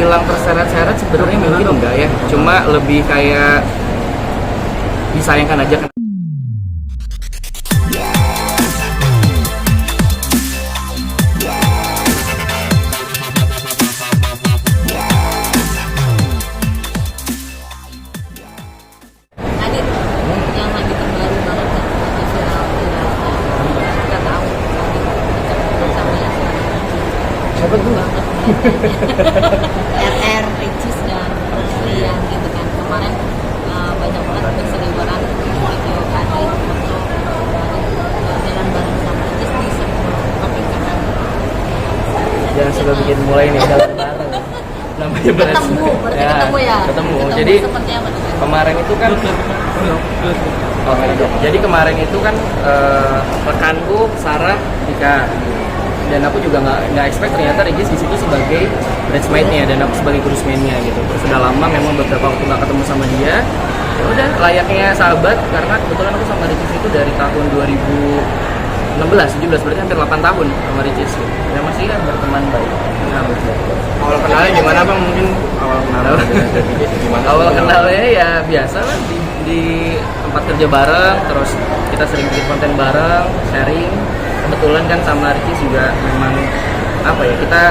dibilang terseret-seret sebenarnya mungkin enggak ya, cuma lebih kayak disayangkan aja. Adit, yang lagi terbaru banget kan, lagi viral-viralnya. Kita tahu Adit sama yang Siapa tuh? banget RR, Ricis dan Rian gitu kan. Kemarin banyak banget berseliweran video Adit untuk jalan bareng sama Ricis di sebuah pernikahan. Jangan suka bikin mulai nih jalan bareng. Namanya beres. Ketemu, berarti ketemu ya? Ketemu. Jadi seperti apa tuh? kemarin itu kan jadi kemarin itu kan rekanku Sarah nikah dan aku juga nggak expect ternyata Regis di situ sebagai bridesmaid-nya dan aku sebagai groomsman-nya gitu. Terus sudah lama memang beberapa waktu nggak ketemu sama dia. Ya udah layaknya sahabat karena kebetulan aku sama Regis itu dari tahun 2016, 17 berarti hampir 8 tahun sama Regis. Ya masih kan berteman baik. Awal kenalnya gimana bang? Mungkin awal kenalnya ya biasa lah di tempat kerja bareng, terus kita sering bikin konten bareng, sharing. Kebetulan kan sama Ricis juga memang apa ya, kita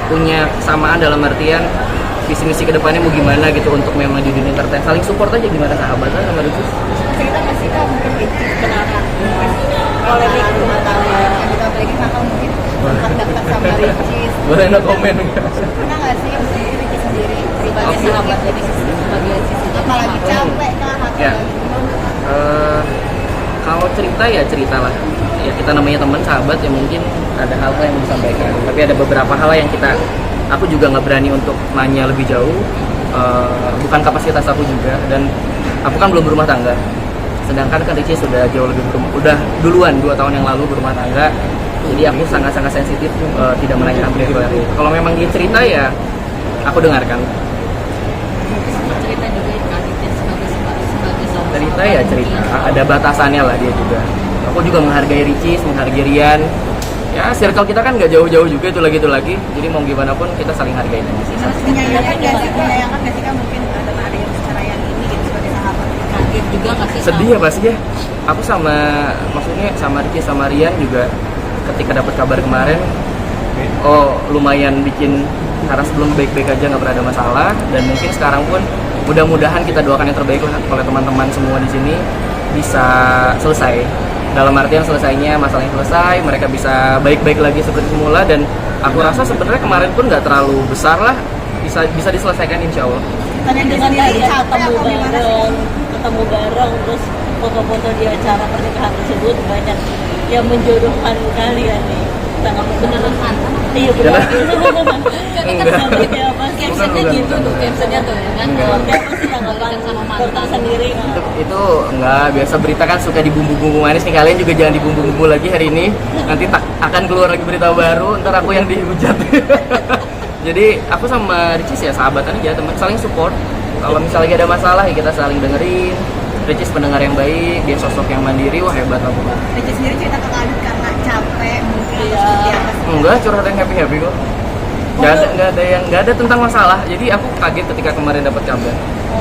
punya kesamaan dalam artian visi misi kedepannya mau gimana gitu untuk memang di dunia entertain, saling support aja gimana sahabatan sama Ricis. Cerita nggak sih kak mungkin Ricis kenapa polemik rumah tangga kita apalagi kakak mungkin dekat sama Ricis Boleh no komen. pernah nggak sih mungkin Ricis sendiri pribadi Sebagai sahabat dari sisi sebagai sisi apalagi capek kak atau Ya. lagi gimana? Kalau cerita ya ceritalah ya, kita namanya teman sahabat ya, mungkin ada hal-hal yang mau disampaikan tapi ada beberapa hal yang aku juga nggak berani untuk nanya lebih jauh. Bukan kapasitas aku juga dan aku kan belum berumah tangga, sedangkan kan Ricis sudah jauh lebih udah duluan 2 tahun yang lalu berumah tangga, jadi aku sangat-sangat sensitif tidak menanyakan pribadi. Kalau memang dia cerita ya aku dengarkan. cerita juga ya Kak Adit ya, sebagai sahabat. Cerita ya cerita, ada batasannya lah dia juga. Aku juga menghargai Ricis, menghargai Rian. Ya circle kita kan nggak jauh-jauh juga itu lagi. Jadi mau gimana pun kita saling hargain aja sih. menyayangkan nggak sih kak mungkin ada yang secara yang ini gitu sebagai sahabat Kaget juga nggak sih? Sedih ya pasti ya. Aku maksudnya sama Ricis sama Rian juga ketika dapat kabar kemarin, lumayan bikin karena sebelum baik-baik aja nggak pernah ada masalah, dan mungkin sekarang pun mudah-mudahan kita doakan yang terbaik lah oleh teman-teman semua di sini bisa selesai. Dalam artian selesainya masalahnya selesai, mereka bisa baik-baik lagi seperti semula, dan aku rasa sebenarnya kemarin pun nggak terlalu besar lah, bisa diselesaikan insya Allah. tadi dengan sendiri kalian capek ketemu atau gimana sih? bareng terus foto-foto di acara pernikahan tersebut banyak yang menjodohkan kalian nih sangat Beneran mantan? iya benar Enggak. seperti apa sih Captionnya gitu tuh, captionnya tuh ya kan. seperti apa sih tanggapan sama Korta mantan sendiri Itu enggak, biasa berita kan suka dibumbu-bumbu manis nih, kalian juga jangan dibumbu-bumbu lagi hari ini, nanti akan keluar lagi berita baru, ntar aku yang dihujat. Jadi aku sama Ricis ya sahabatan aja, teman, saling support. Kalau misalnya lagi ada masalah ya kita saling dengerin. Ricis pendengar yang baik, dia sosok yang mandiri, wah hebat aku. Ricis sendiri cerita ke Kak Adit karena capek mungkin atau Iya. seperti apa sih? Enggak, curhat yang happy kok. Nggak ada tentang masalah. Jadi aku kaget ketika kemarin dapat kabar.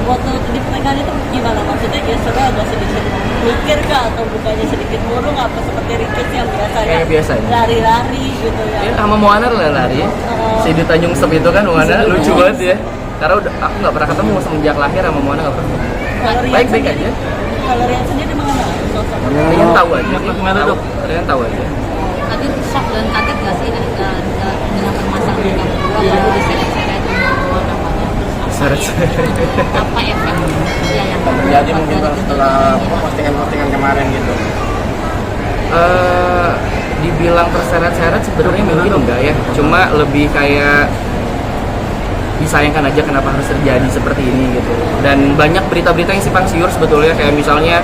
waktu di pernikahan itu gimana maksudnya gesternya agak sedikit mikir kah atau bukannya sedikit murung apa seperti Ricis yang biasanya Kayak biasa ya. lari-lari gitu ya Ya, sama Moana lari. Si di Tanjung Sep itu kan Moana lucu banget ya. Karena aku nggak pernah ketemu semenjak lahir sama Moana, nggak pernah. Kalau Rian Baik-baik sendiri- aja. Kalau Rian sendiri mengenal sosok Kalian tahu aja sih. Kalian tahu aja. Adit shock dan kaget nggak sih dengan permasalahan mereka berdua baru diseret-seret semua namanya, terus Seret. apa efeknya yang Jadi mungkin setelah postingan-postingan kemarin gitu. Dibilang terseret-seret sebenarnya mungkin enggak ya, cuma lebih kayak disayangkan aja kenapa harus terjadi seperti ini gitu. Dan banyak berita-berita yang simpang siur sebetulnya, kayak misalnya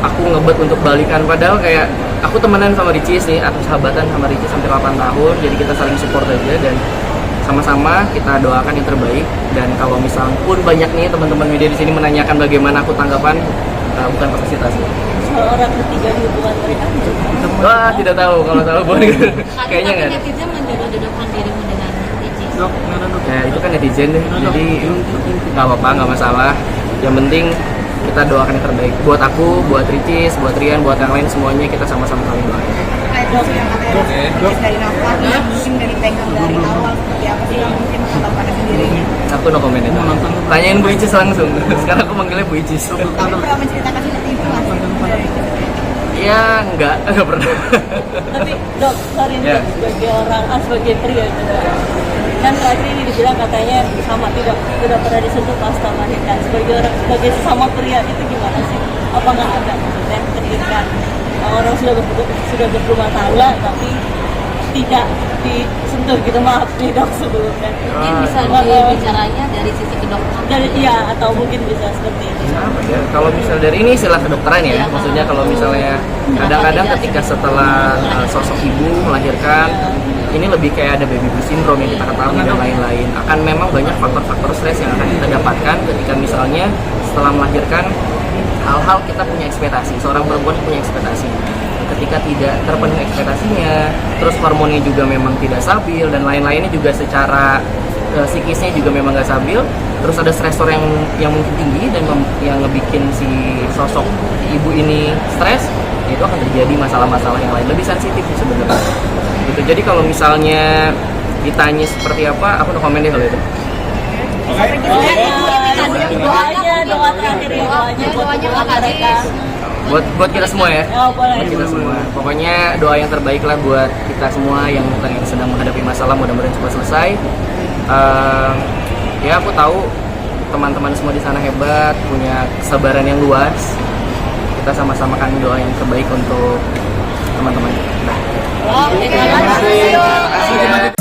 aku ngebet untuk balikan, padahal kayak aku temenan sama Ricis nih, aku sahabatan sama Ricis hampir 8 tahun, jadi kita saling support aja dan sama-sama kita doakan yang terbaik. Dan kalau misal pun banyak nih teman-teman media di sini menanyakan bagaimana aku tanggapan, bukan kapasitas. seorang ketiga di hubungan mereka Wah, tidak tahu, kalau tahu boleh. Kayaknya tapi nggak. netizen menjodoh-jodohkan dirimu dengan Ricis. Ya itu kan netizen deh, jadi nggak apa-apa, nggak masalah. Yang penting kita doakan yang terbaik buat aku, buat Ricis, buat Rian, buat yang lain semuanya, kita sama-sama saling doain. Dok, yang katanya Ricis dari nafas, mungkin dari pegang dari awal seperti apa sih yang mungkin tanggapannya sendiri? Aku no comment itu. Tanyain Bu Icis langsung. Sekarang aku manggilnya Bu Icis. Tapi pernah menceritakan seperti itu nggak sih dari Ricis? Ya enggak pernah. Tapi dok, sorry nih, Ya. sebagai orang, sebagai pria gitu, kan terakhir ini dibilang katanya sama tidak pernah disentuh pasca melahirkan. Sebagai sesama pria itu gimana sih? Apa nggak ada maksudnya ketika orang sudah berumah tangga tapi tidak disentuh gitu, maaf nih dok sebelumnya. Mungkin bisa bicaranya dari sisi kedokteran. Dari iya, atau mungkin bisa seperti ini. Apa ya? Kalau misalnya dari ini istilah kedokteran ya, maksudnya kalau misalnya kadang-kadang ketika setelah sosok ibu melahirkan, ini lebih kayak ada baby blues syndrome yang kita ketahui dan lain-lain. Akan memang banyak faktor-faktor stres yang akan kita dapatkan ketika misalnya setelah melahirkan hal-hal kita punya ekspektasi, seorang perempuan punya ekspektasi. Ketika tidak terpenuhi ekspektasinya, terus hormonnya juga memang tidak stabil dan lain-lainnya juga secara psikisnya juga memang gak stabil, terus ada stresor yang mungkin tinggi dan yang ngebikin si sosok ibu ini stres, itu akan terjadi masalah-masalah yang lain, lebih sensitif sih sebenarnya. Gitu. Jadi kalau misalnya ditanya seperti apa, aku no comment deh kalau itu. Doa terakhir ya, doanya buat mereka. Buat kita semua ya. Oh, boleh. Buat kita semua. Pokoknya doa yang terbaik lah buat kita semua yang sedang menghadapi masalah, mudah-mudahan cepat selesai. Ya aku tahu teman-teman semua di sana hebat, punya kesabaran yang luas. Kita sama-sama kan doa yang terbaik untuk teman-teman. Oke, terima kasih. Terima kasih.